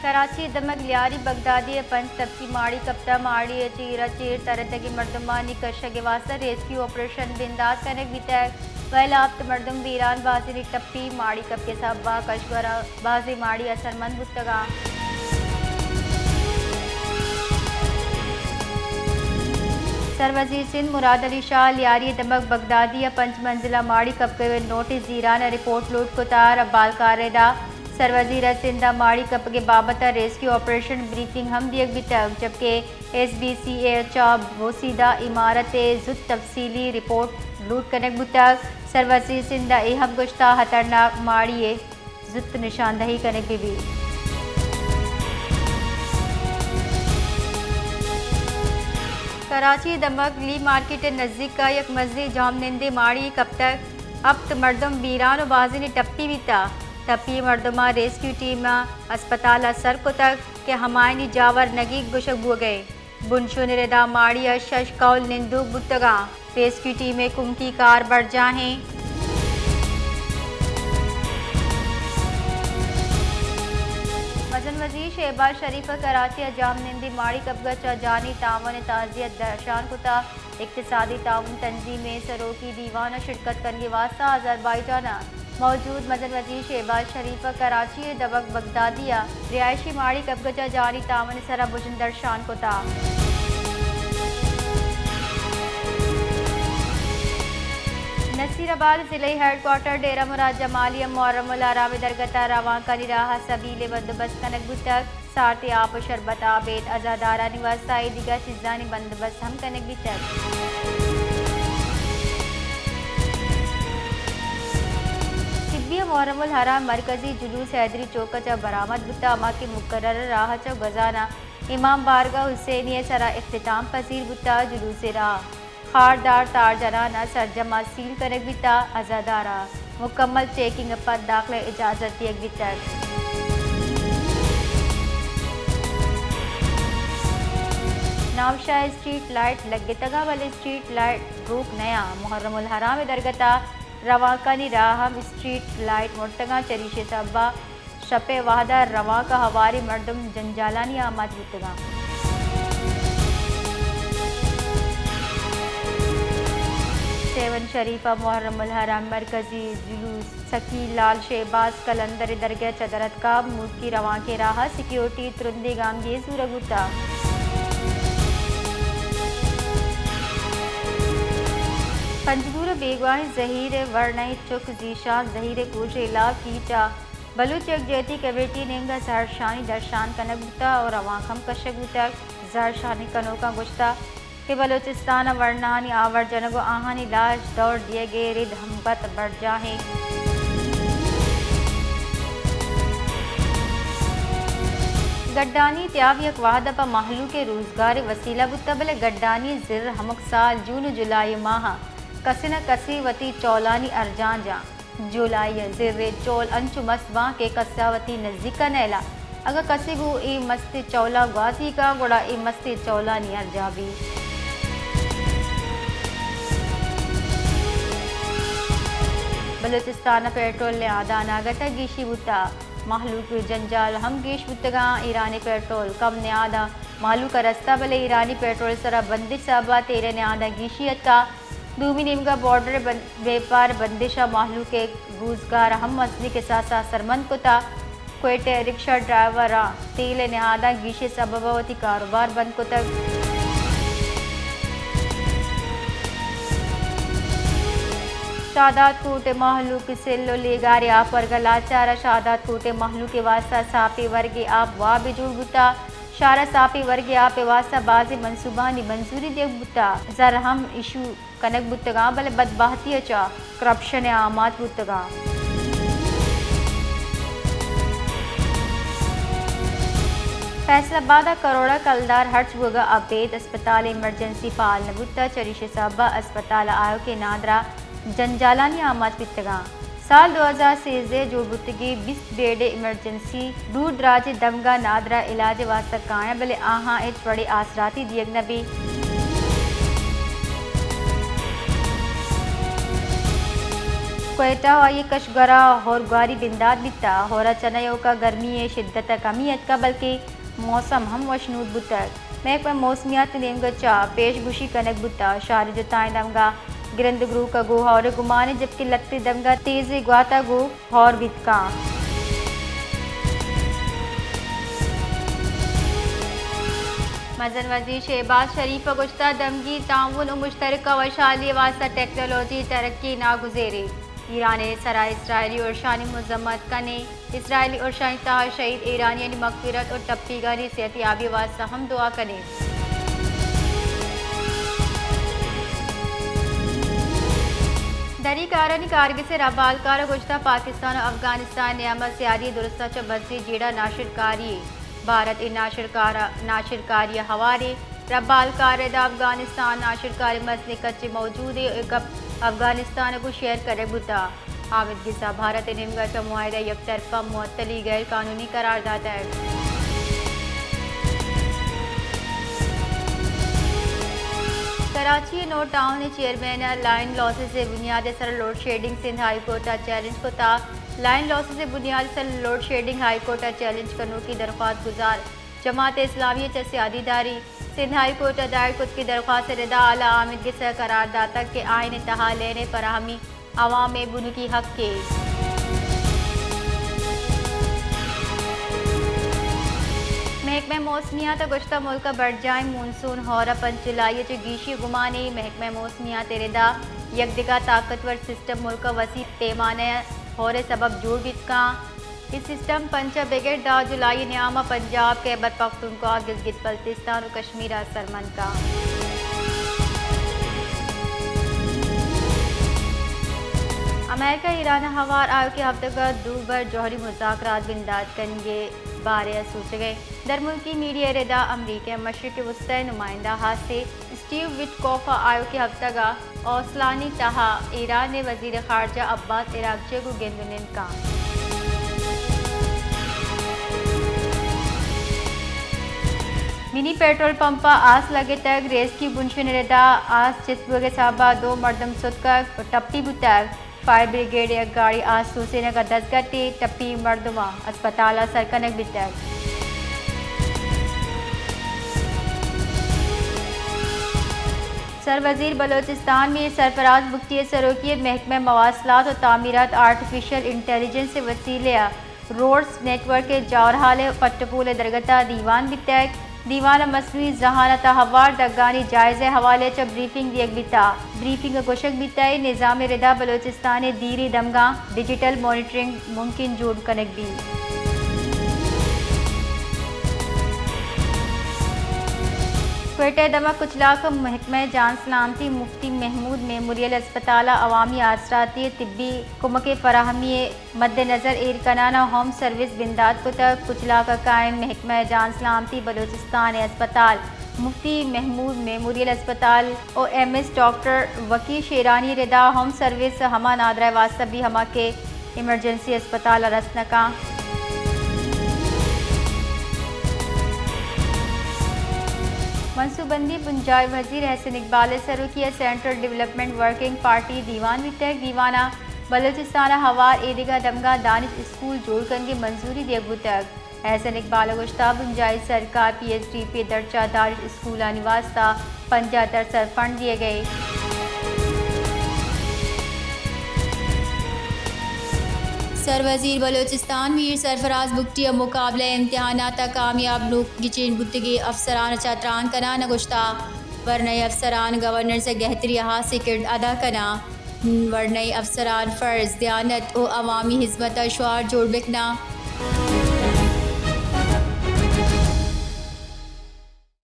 कराची दमक Lyari Baghdadi पंच तबकी माड़ी कप्ता माड़ी चीरा चीर तरतगी मर्दमानी कशगे वास्ता रेस्क्यू ऑपरेशन बिंदास कनेक बितक वैलाप्त मर्दम वीरान बाजी टप्पी माड़ी कप के सबा कशवरा बाजी माड़ी असरमंद बुतगा सरवजीर सिंध मुराद अली शाह लियारी दमक बगदादी पंच मंजिला माड़ी कप के नोटिस जीरान रिपोर्ट लूट कुतार अब्बाल कारेदा सरवजीर सिंध माड़ी कप के बाबत रेस्क्यू ऑपरेशन ब्रीफिंग हम दियक भी तक जबकि SBCA चा बोसीदा इमारत जुत तफसीली रिपोर्ट लूट कनेक बुतक सरवजीर सिंध अहम गुश्ता खतरनाक माड़ी जुत निशानदही कनेक भी कराची दमक ली मार्केट नज़दीक का एक मस्जिद जाम निंदे माड़ी कब तक अब तो मर्दम बीरान और बाजी ने टप्पी भी था टप्पी मर्दमा रेस्क्यू टीम अस्पताल सर को तक के हमायनी जावर नगी गुशक बु गए बुनशु निरदा माड़ी शश कौल निंदू बुतगा रेस्क्यू टीमें कुमकी कार बढ़ जाएं मजन वजीर शहबाज शरीफ कराची जाम निंदी माड़ी कबगा जानी तावन ताजियत दर्शान कुता इक्तिसादी ताउन तंजीमें सरोकी दीवान शिरकत करने वास्ता अजरबैजाना मौजूद मजन वजीर शहबाज शरीफ कराची दबक बगदादिया रिहायशी माड़ी कबगा जानी तावन सरा बुजन दर्शान कुता नसीराबाद जिले हेडक्वार्टर डेरा मुराद जमालिया मुहर्रमुल आराम दरगता रवां करी रहा सबीले बंदोबस्त कनक बुतक सारती आप शरबत आबेद आज़ादारा निवासाई दिगा चीज़ानी बंदोबस्त हम कनक बुतक तिब्बिया मुहर्रमुल हराम मरकजी जुलूस हैदरी चौक चा बरामद बुता अमा के मुकर्रर राह चा गजाना इमाम बारगाह हुसैनिया सरा इख्तिताम पसीर बुता जुलूस राह खारदार तार जनाना सरजमा सील करेक बिता आज़ादारा मुकम्मल चेकिंग पर दाखिले इजाज़त दिए बितक नावशाह स्ट्रीट लाइट लगे तगा वाले स्ट्रीट लाइट रूप नया मुहर्रमुल हराम दरगता रवाकानी राहम स्ट्रीट लाइट मुर्तगा चरीशे सबा शपे वाहदा रवा का हवारी मर्दम जंजालानी आमद बुतगा सेवन शरीफा मुहर्रमुल हराम मरकजी जुलूस सकी लाल शहबाज कलंदर दरगाह चदरत का मुल्क की रवा के राह सिक्योरिटी तुरंदे गाम ये सूरगुता पंजगूर बेगवाही जहीर वर्णई चुक जीशान जहीर कोश इलाव की चा बलूच यकजहती कमेटी नेंगा जहरशानी दर्शान कनकबुता और रवाखम कशगुता जहरशानी कनोका गुश्ता कि बलूचिस्तान वर्णानी आवर जनगो आहानी लाश दौड़ दिए गए रिद हमबत बढ़ जाए गड्डानी त्यावियक वाहदा महलू के रोजगार वसीला बुतबल गड्डानी जिर हमक साल जून जुलाई माह कसिन कसी वती चौलानी अर्जान जा जुलाई जिर चौल अंचु मसवा के कसावती नजदीक नैला अगर कसी गु ई मस्ती चौला ग्वासी का गुड़ा ई मस्ती चौलानी अर्जाबी बलूचिस्तान पेट्रोल ने आदा नागता गीशी बुता महलूक जंजाल हम गेश बुतगा ईरानी पेट्रोल कम ने आदा मालू का रास्ता बले ईरानी पेट्रोल सरा बंदिश साबा तेरे ने आदा गीशियत का दूमी नीम का बॉर्डर व्यापार बंदिशा महलू के रोजगार हम मसली के साथ साथ सरमंद को था कोयटे रिक्शा ड्राइवर तेल ने आदा गीशे सबबवती कारोबार बंद को तक शादात कोटे महलू के सेल्लो लेगारे आप वर्गलाचारा शादात कोटे महलू के वास्ता सापे वर्गे आप वाह बेजुड़ बुता शारा सापे वर्गे आप वास्ता बाजी मंसूबानी मंजूरी दे बुता जर हम इशू कनक बुतगा बल बदबाहती चा करप्शन आमात बुतगा फैसलाबाद करोड़ा कलदार हर्च बुगा अबेद अस्पताल इमरजेंसी फाल नबुता चरीशे साबा अस्पताल आयो के नादरा जंजालानी आमद पितगा साल 2013 जो बुतगी 20 बेड इमरजेंसी दूर दराज दमगा नादरा इलाज वास्ता काया बले आहा एच बड़े आसराती दियग नबी क्वेटा और ये कशगरा और गारी बिंदात बिता होरा चनयों का गर्मी शिद्दत कमी का बल्कि मौसम हम वशनूद बुतर महकमा मौसमियात नेमगचा पेशगुशी कनक बुता शार जताएं दमगा गिरंद ग्रू का गो और गुमाने जबकि लगती दमगा तेज गुआता गो और बितका मजन वजीर शहबाज शरीफ गुश्ता दमगी ताउन और मुश्तरका वशाली वास्ता टेक्नोलॉजी तरक्की नागुजेरी ईरान सराय इसराइली और शानी मजम्मत कने इसराइली और शाही तहा शहीद ईरानी मगफिरत और टप्पी गानी सेहतियाबी वास्ता हम दुआ करें। दरी कारनी कारगिल से रबालकार गुश्ता पाकिस्तान और अफगानिस्तान नियामत सियारी दुरुस्ता च बसी जेड़ा नाशिरकारी भारत इन नाशिरकारी हवारे रबालकार अफगानिस्तान नाशिरकारी मसले कच्चे मौजूद अफगानिस्तान को शेयर करे बुता हामिद गिसा भारत निमगा का मुआहदा एक तरफा मुअत्तली गैर कानूनी करार दाता है। कराची नो टाउन चेयरमैन लाइन लॉसेस से बुनियादी सर load shedding Sindh high court challenge को था लाइन लॉसेस से बुनियादी सर load shedding high court challenge करने की दरख्वास्त गुजार जमात इस्लामी सियादीदारी सिंध हाई कोर्ट दायर खुद की दरख्वास्त रिदा आला हामिद गिसा करार दाता के आइन तहा लेने फराहमी अवाम में बुनियादी हक के महकमा मौसमियात गुश्ता मुल्क बढ़ जाए मानसून हौरा पंचलाई गीशी गुमानी महकमा मौसमियात रिदा यकदिगा ताकतवर सिस्टम मुल्क वसी पैमाने हौरे सबब जुड़ बितका इस सिस्टम पंचा बिगड़ दा जुलाई न्यामा पंजाब खैबर पख्तूनख्वा गिलगित बल्तिस्तान और कश्मीर सरमन का अमेरिका ईरान हवार आयो के हफ्ते का दूबर जौहरी मुज़ाकरात बिंदाज करेंगे बारे सोचे गए दरमुल्की मीडिया रेदा अमरीका मशरक़ वस्ती नुमाइंदा हाथ से स्टीव विटकॉफ आयो के हफ्ते का औसलानी तहा ईरान ने वजीर खारजा अब्बास इराक़ची को गेंदुनिन का मिनी पेट्रोल पंपा आस लगे तक रेस की बुनशन रेदा आस चितबुगे साहबा दो मर्दम सुदका टप्पी बुतक फायर ब्रिगेड एक गाड़ी आज सूसेने का 10 घंटे टप्पी मर्दमा अस्पताल सरकनक बितक सरवजीर बलोचिस्तान में सरफराज बुख्ती सरोकियत महकमा मवासलात और तामीरात आर्टिफिशियल इंटेलिजेंस से वसीले रोड्स नेटवर्क के जौरहाल पट्टपूल दरगता दीवान बितक दीवान मसनूई जहानत हवार दगानी जायज़े हवाले च ब्रीफिंग दियक बिता ब्रीफिंग गोशक बिताई निज़ाम रिदा बलोचिस्तान दीरी दमगा डिजिटल मॉनिटरिंग मुमकिन जोड़ कनक भी क्वेटा दमा कुचलाक महकमा जान सलामती मुफ्ती महमूद मेमोरियल अस्पताल अवामी आसराती तिब्बी कुमक फराहमी मद्देनज़र एयर कनाना होम सर्विस बिंदात को तक कुचलाक कायम महकमा जान सलामती बलोचिस्तान अस्पताल मुफ्ती महमूद मेमोरियल अस्पताल और MS डॉक्टर वकी शेरानी रिदा होम सर्विस हमा नादरा वास्ता भी हमा के इमरजेंसी अस्पताल रसन का मनसूबंदी पंजाब वजीर एहसन इकबाल सरुकिया सेंट्रल डेवलपमेंट वर्किंग पार्टी दीवान वितक दीवाना बलोचिस्तान हवार एदिगा दमगा दानिश स्कूल जोड़ करने मंजूरी दिया बुतक एहसन इकबाल गुश्ता पंजाब सरकार PSDP दर्जा दानिश स्कूल निवास्ता 75 फंड दिए गए। सरवजीर बलोचिस्तान मीर सरफराज बुख्ती मुकाबले इम्तहानात कामयाब लोग गिचेन बुतगे अफसरान चात्रान कना नगुश्ता वरनई अफसरान गवर्नर से गहतरी हाथ से किरद अदा कना वरनई अफसरान फ़र्ज़ दयानत और अवामी हिज़्मत शुआर जोड़ बिकना